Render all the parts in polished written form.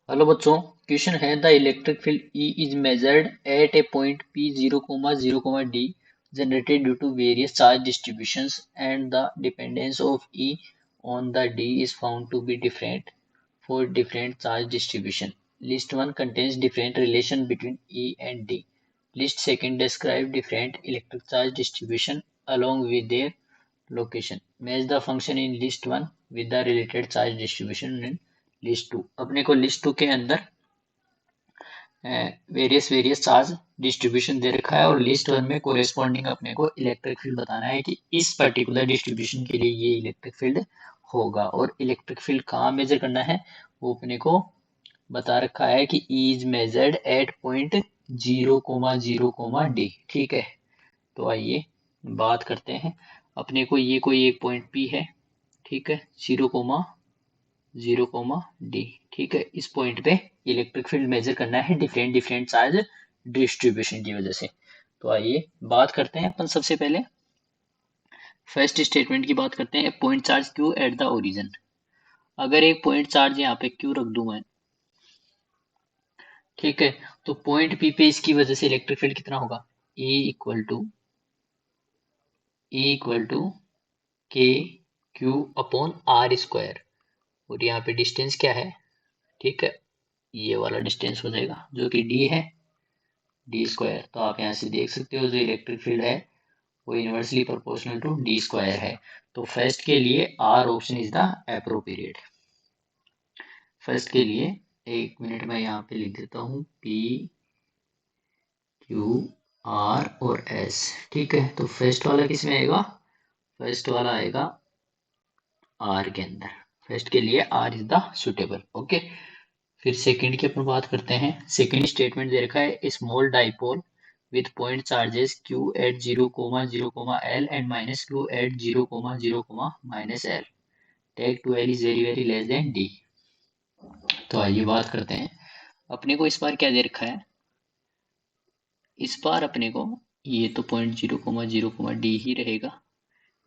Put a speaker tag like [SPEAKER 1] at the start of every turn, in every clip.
[SPEAKER 1] Hello बच्चों, question है the electric field E is measured eight A point P 0, D generated due to various charge distributions and the dependence of E on the D is found to be different for different charge distribution. List 1 contains different relation between E and D. List 2 describe different electric charge distribution along with their location. Match the function in list one with the related charge distribution in list two. अपने को list two के अंदर various various charge distribution दे रखा है और list one में corresponding अपने को इलेक्ट्रिक फील्ड बताना है कि इस पर्टिकुलर डिस्ट्रीब्यूशन के लिए ये इलेक्ट्रिक फील्ड होगा. और इलेक्ट्रिक फील्ड कहाँ मेजर करना है वो अपने को बता रखा है कि E is measured eight point 0, 0, D. ठीक है, तो आइए बात करते हैं. अपने को ये कोई एक पॉइंट P है, ठीक है, 0, 0, D. ठीक है, इस पॉइंट पे इलेक्ट्रिक फील्ड मेजर करना है डिफरेंट डिफरेंट चार्ज डिस्ट्रीब्यूशन की वजह से. तो आइए बात करते हैं अपन सबसे पहले फर्स्ट स्टेटमेंट की बात करते हैं. Point charge Q at the origin. अगर एक पॉइंट चार्ज यहाँ पे Q रख दूं मैं, ठीक है, तो पॉइंट P पे इसकी वजह से इलेक्ट्रिक फील्ड कितना होगा? E इक्वल टू के क्यू अपॉन आर स्क्वायर. और यहाँ पे डिस्टेंस क्या है? ठीक है, ये वाला डिस्टेंस हो जाएगा जो कि D है, D स्क्वायर. तो आप यहाँ से देख सकते हो जो इलेक्ट्रिक फील्ड है वो inversely proportional to D square है. तो फर्स्ट के लिए R option is the appropriate. First के लिए एक मिनट में यहाँ पे लिख देता हूँ P Q R और S. ठीक है, तो फर्स्ट वाला किस में आएगा? फर्स्ट वाला आएगा R के अंदर. फर्स्ट के लिए R is the suitable. Okay, फिर सेकंड की अपन बात करते हैं. सेकंड स्टेटमेंट दे रखा है small dipole with point charges Q at 0, 0, L and minus Q at 0, 0, minus L. Take 2L is very very less than D. तो आइए बात करते हैं. अपने को इस बार क्या दे रखा है? इस बार अपने को ये तो पॉइंट 0, 0, D ही रहेगा.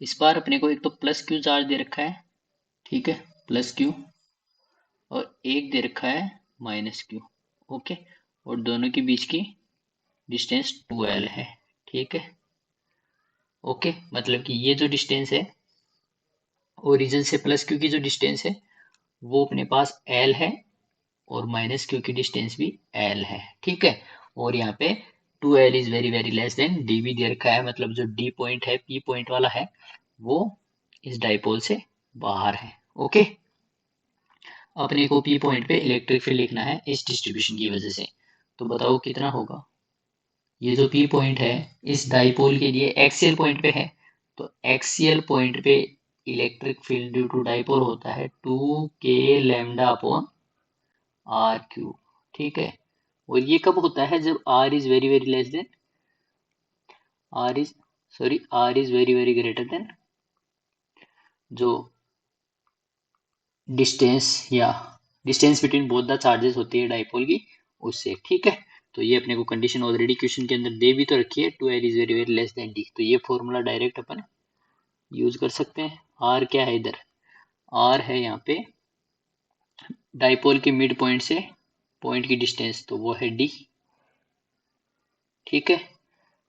[SPEAKER 1] इस बार अपने को एक तो प्लस Q चार्ज दे रखा है, ठीक है, प्लस Q, और एक दे रखा है माइनस Q. ओके, और दोनों के बीच की डिस्टेंस 2L है. ठीक है, ओके, मतलब कि ये जो डिस्टेंस है ओरिजिन से प्लस क्यू की जो डिस्टेंस है वो अपने पास L है और माइनस क्यू की डिस्टेंस भी L है. ठीक है, और यहाँ पे 2L is very very less than D भी दे रखा है. मतलब जो D पॉइंट है, P पॉइंट वाला है, वो इस डाइपोल से बाहर है. ओके, अपने को P पॉइंट पे इलेक्ट्रिक फील्ड लिखना है इस डिस्ट्रीब्यूशन की वजह से. तो बताओ कितना होगा? ये जो P पॉइंट है इस डाइपोल के लिए एक्सियल पॉइंट पे है, तो एक्सियल पॉइंट पे electric field due to dipole होता है 2k lambda upon are cube. ठीक है, और ये कब होता है? जब r is very very less than r is very very greater than जो डिस्टेंस या distance between both the charges होती है डाइपोल की, उससे. ठीक है, तो ये अपने को कंडीशन ऑलरेडी क्वेश्चन के अंदर दे भी तो रखी है, 2L is very very less than D. तो ये फॉर्मूला डायरेक्ट अपन यूज कर सकते हैं. R क्या है इधर? R है यहाँ पे डाइपोल के मिड पॉइंट से पॉइंट की डिस्टेंस, तो वो है D. ठीक है,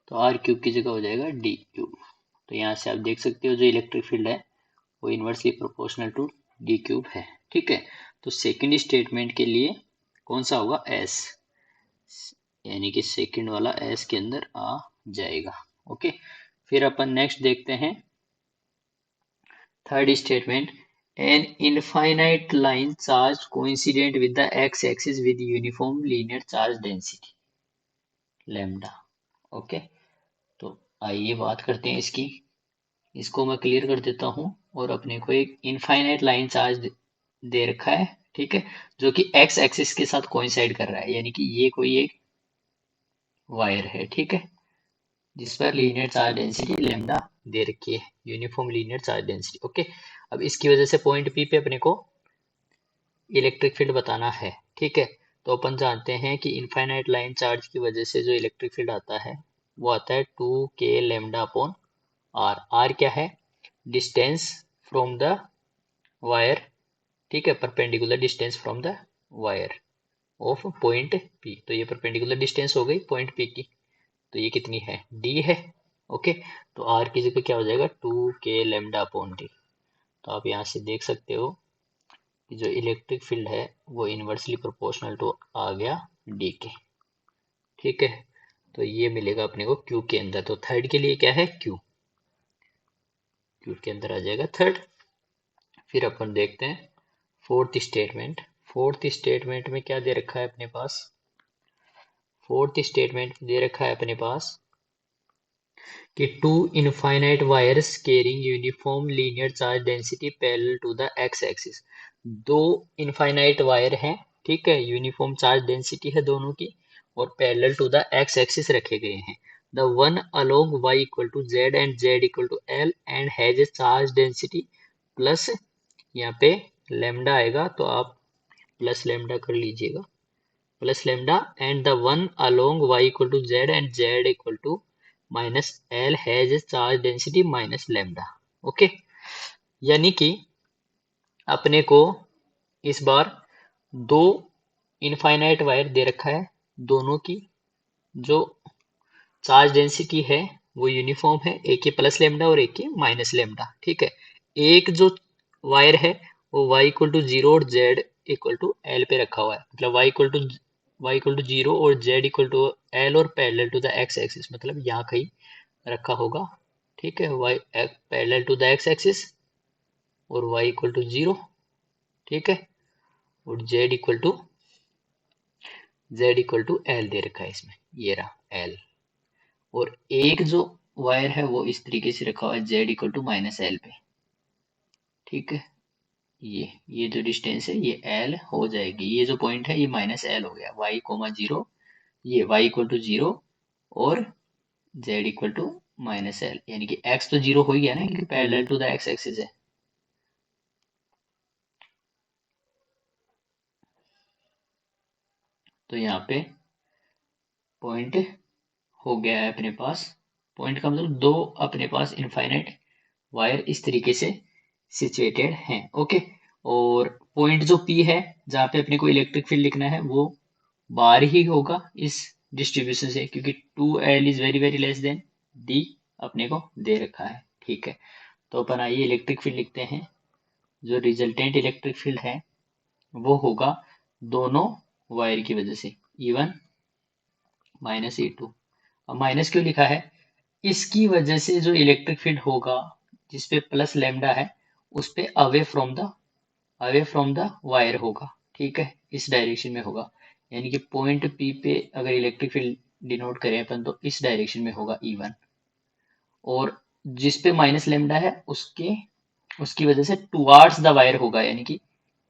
[SPEAKER 1] तो R क्यूब की जगह हो जाएगा D क्यूब. तो यहाँ से आप देख सकते हो जो इलेक्ट्रिक फील्ड है वो inversely proportional to D cube है. ठीक है, तो सेकंड स्टेटमेंट के लिए कौन सा होगा? S, यानी कि सेकंड वाला S के अंदर आ जाएगा. ओके, फिर अपन नेक्स्ट देखते हैं third statement. An infinite line charge coincident with the x-axis with uniform linear charge density lambda. Okay, तो आइए बात करते हैं इसकी. इसको मैं क्लियर कर देता हूँ. और अपने को एक इनफाइनाइट लाइन चार्ज दे रखा है, ठीक है, जो कि एक्स एक्सिस के साथ कोइंसाइड कर रहा है, यानी कि ये कोई एक वायर है, ठीक है, जिस पर लीनियर चार्ज डेंसिटी लैम्डा दे रखी है, uniform linear charge density. Okay, अब इसकी वजह से पॉइंट पी पे अपने को इलेक्ट्रिक फील्ड बताना है. ठीक है, तो अपन जानते हैं कि इनफाइनाइट लाइन चार्ज की वजह से जो इलेक्ट्रिक फील्ड आता है वो आता है 2k lambda upon are. Are क्या है? Distance from the wire. ठीक है, perpendicular distance from the wire. Of point P. तो ये परपेंडिकुलर डिस्टेंस हो गई पॉइंट पी की, तो ये कितनी है, डी है। ओके, तो आर की जगह क्या हो जाएगा, 2k λ/d। तो आप यहाँ से देख सकते हो कि जो इलेक्ट्रिक फील्ड है वो इनवर्सली प्रोपोर्शनल टू आ गया डी के। ठीक है, तो ये मिलेगा अपने को क्यू के अंदर। तो थर्ड के लिए क्या है, क्यू, क्यू के अंदर आ जाएगा थर्ड। फिर अपन देखते हैं फोर्थ स्टेटमेंट। फोर्थ स्टेटमेंट में क्या दे रखा है अपने पास, फोर्थ स्टेटमेंट दे रखा है अपने पास कि two infinite wires carrying uniform linear charge density parallel to the x axis. दो इनफाइनाइट वायर हैं, ठीक है, यूनिफॉर्म चार्ज डेंसिटी है दोनों की, और parallel to the x axis रखे गए हैं। The one along y equal to z and z equal to L and has a charge density plus, यहाँ पे लेमडा आएगा तो आप प्लस लेमडा कर लीजिएगा, plus lambda, and the one along y equal to z and z equal to minus L has charge density minus lambda. Okay, यानी कि अपने को इस बार दो इनफाइनाइट वायर दे रखा है, दोनों की जो चार्ज डेंसिटी है वो यूनिफॉर्म है, एक की प्लस लेमडा और एक की माइनस लेमडा। ठीक है, एक जो वायर है वो y इक्वल टू जीरो और z इक्वल टू एल पे रखा हुआ है, मतलब y इक्वल टू जीरो और z इक्वल टू एल और parallel to the x axis, मतलब यहाँ कहीं रखा होगा। ठीक है, y parallel to the x axis और y इक्वल टू जीरो। ठीक है, और z इक्वल टू एल दे रखा है इसमें, ये रहा एल। और एक जो वायर है वो इस तरीके से रखा हुआ है z equal to minus L पे। ठीक है, ये जो डिस्टेंस है ये एल हो जाएगी, ये जो पॉइंट है ये माइनस एल हो गया, y कोमा जीरो, ये y इक्वल टू जीरो और z equal to minus L, यानी कि x तो जीरो हो ही गया ना क्योंकि parallel to the x axis है। तो यहाँ पे पॉइंट हो गया है अपने पास, पॉइंट का मतलब दो अपने पास इनफाइनाइट वायर इस तरीके से सिचुएटेड हैं। ओके, और पॉइंट जो P है जहाँ पे अपने को इलेक्ट्रिक फील्ड लिखना है वो बाहर ही होगा इस डिस्ट्रीब्यूशन से, क्योंकि 2L is very very less than D अपने को दे रखा है। ठीक है, तो अपन आइए इलेक्ट्रिक फील्ड लिखते हैं। जो रिजल्टेंट इलेक्ट्रिक फील्ड है वो होगा दोनों वायर की वजह से E1 माइनस E2। अब माइनस क्यों लिखा है, इसकी वजह से जो इलेक्ट्रिक फील्ड होगा जिसपे प्लस लेमडा है उस पे अवे फ्रॉम द वायर होगा। ठीक है, इस डायरेक्शन में होगा, यानी कि पॉइंट P पे अगर इलेक्ट्रिक फील्ड डिनोट करें अपन तो इस डायरेक्शन में होगा E1, और जिस पे माइनस लेमडा है उसकी वजह से टुवार्ड्स द वायर होगा, यानी कि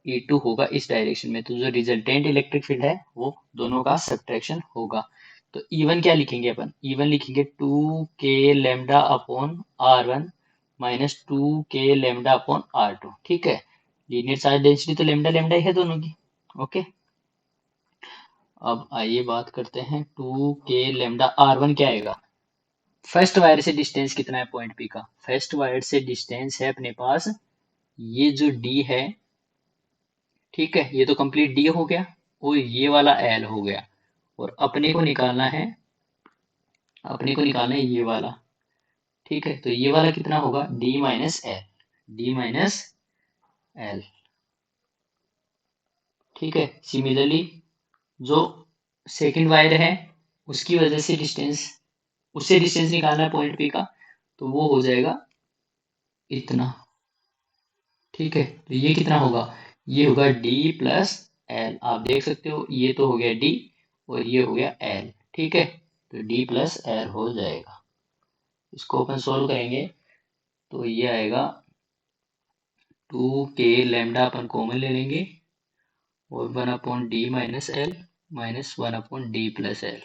[SPEAKER 1] E2 होगा इस डायरेक्शन में। तो जो रिजल्टेंट इलेक्ट्रिक फील्ड है वो दोनों का सब्ट्रैक्शन होगा। तो E1 क्या लिखेंगे अपन, E1 लिखेंगे 2k lambda upon R1 minus 2k lambda upon R2। ठीक है, लीनियर चार्ज डेंसिटी तो लेमडा लेमडा ही है दोनों की। ओके, अब आइए बात करते हैं 2k लेमडा R1 क्या आएगा। फर्स्ट वायर से डिस्टेंस कितना है पॉइंट P का, फर्स्ट वायर से डिस्टेंस है अपने पास ये जो D है, ठीक है, ये तो कंप्लीट D हो गया और ये वाला L हो गया, और अपने को निकालना है ये वाला। ठीक है, तो ये वाला कितना होगा, D minus L, D minus L. ठीक है, सिमिलरली जो सेकंड वायर है उसकी वजह से उससे डिस्टेंस निकालना है पॉइंट P का, तो वो हो जाएगा इतना। ठीक है, तो ये कितना होगा, ये होगा D प्लस एल। आप देख सकते हो ये तो हो गया D और ये हो गया L। ठीक है, तो D प्लस एल हो जाएगा। इसको अपन सोल्व करेंगे तो ये आएगा 2k लेमडा अपन कॉमन ले लेंगे और 1/d minus L minus 1/d plus L.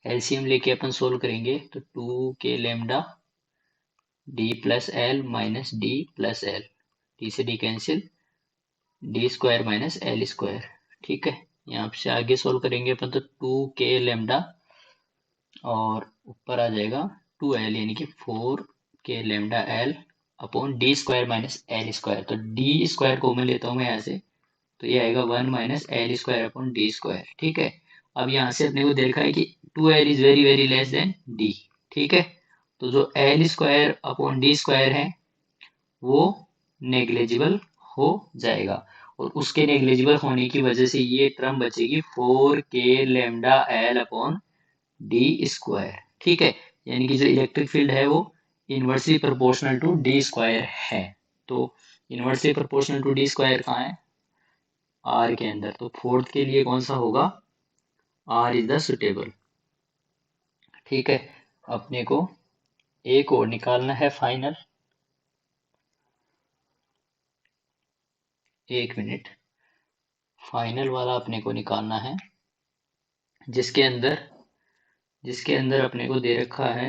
[SPEAKER 1] LCM लेके अपन सोल्व करेंगे तो 2k lambda d plus L minus d plus L, d से d cancel, D square minus L square. ठीक है, यहाँ से आगे सोल्व करेंगे अपन तो 2k लेमडा और ऊपर आ जाएगा 2l, यानी कि 4k lambda L upon D square minus L square. तो डी स्क्वायर कॉमन लेता हूँ मैं यहाँ से, तो ये आएगा 1 minus L square upon D square. ठीक है, अब यहाँ से अपने को देखा है कि 2l is very very less than d। ठीक है, तो जो L square upon D square है वो नेग्लेजिबल हो जाएगा, और उसके नेग्लेजिबल होने की वजह से ये टर्म बचेगी 4k lambda L upon D square. ठीक है, यानी कि जो इलेक्ट्रिक फील्ड है वो inversely proportional to D square है। तो inversely proportional to D square कहाँ है? आर के अंदर। तो फोर्थ के लिए कौन सा होगा? R is the suitable. ठीक है, अपने को एक और निकालना है फाइनल। एक मिनट, फाइनल वाला अपने को निकालना है जिसके अंदर अपने को दे रखा है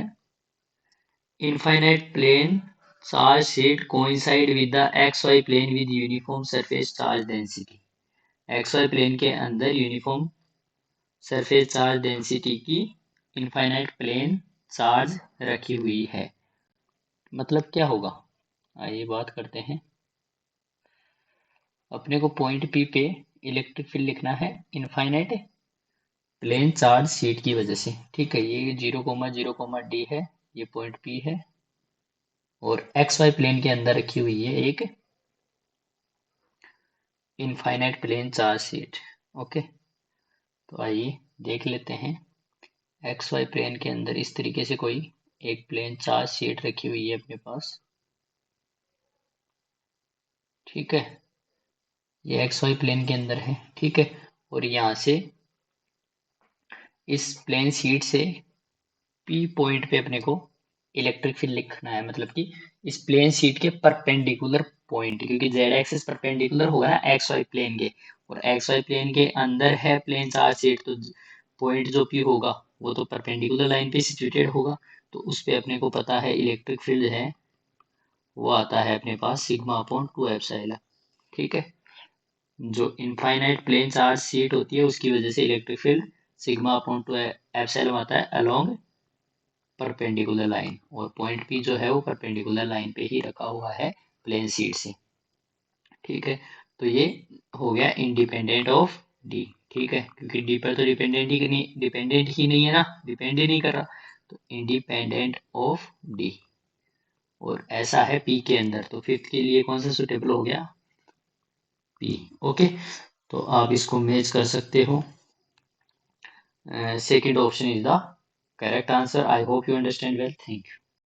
[SPEAKER 1] infinite plane charge sheet coincide with the x y plane with uniform surface charge density. X y plane के अंदर यूनिफॉर्म सरफेस चार्ज डेंसिटी की इनफाइनाइट प्लेन चार्ज रखी हुई है। मतलब क्या होगा, आइए बात करते हैं। अपने को पॉइंट पी पे इलेक्ट्रिक फील्ड लिखना है इनफाइनाइट प्लेन चार्ज शीट की वजह से। ठीक है, ये 0,0,d है, ये पॉइंट पी है, और एक्स वाई प्लेन के अंदर रखी हुई है एक infinite plane charge sheet. Okay, तो आइए देख लेते हैं। एक्स वाई प्लेन के अंदर इस तरीके से कोई एक प्लेन चार्ज शीट रखी हुई है अपने पास। ठीक है, ये एक्स वाई प्लेन के अंदर है। ठीक है, और यहाँ से इस प्लेन शीट से पी पॉइंट पे अपने को इलेक्ट्रिक फील्ड लिखना है, मतलब कि इस प्लेन शीट के परपेंडिकुलर पॉइंट, क्योंकि जेड एक्सिस परपेंडिकुलर होगा ना एक्स वाई प्लेन के, और एक्स वाई प्लेन के अंदर है प्लेन चार्ज शीट, तो पॉइंट जो पी होगा वो तो परपेंडिकुलर लाइन पे सिचुएटेड होगा। तो उस पे अपने को पता है इलेक्ट्रिक फील्ड है वो आता है अपने पास सिग्मा अपॉन 2 एप्सिलॉन। ठीक है, जो इनफाइनाइट प्लेन चार्ज शीट होती है उसकी वजह से electric field sigma upon 2 epsilon आता है अलोंग परपेंडिकुलर लाइन, और पॉइंट पी जो है वो परपेंडिकुलर लाइन पे ही रखा हुआ है प्लेन शीट से। ठीक है, तो ये हो गया इंडिपेंडेंट ऑफ डी। ठीक है, क्योंकि डी पर तो डिपेंडेंट ही नहीं है ना, डिपेंड ही नहीं कर रहा, तो इंडिपेंडेंट ऑफ डी। और ऐसा है पी के अंदर, तो फिफ्थ के लिए कौन सा सुटेबल हो गया? पी। ओके, तो आप इसको मैच कर सकते हो। Second option is the correct answer. I hope you understand well. Thank you.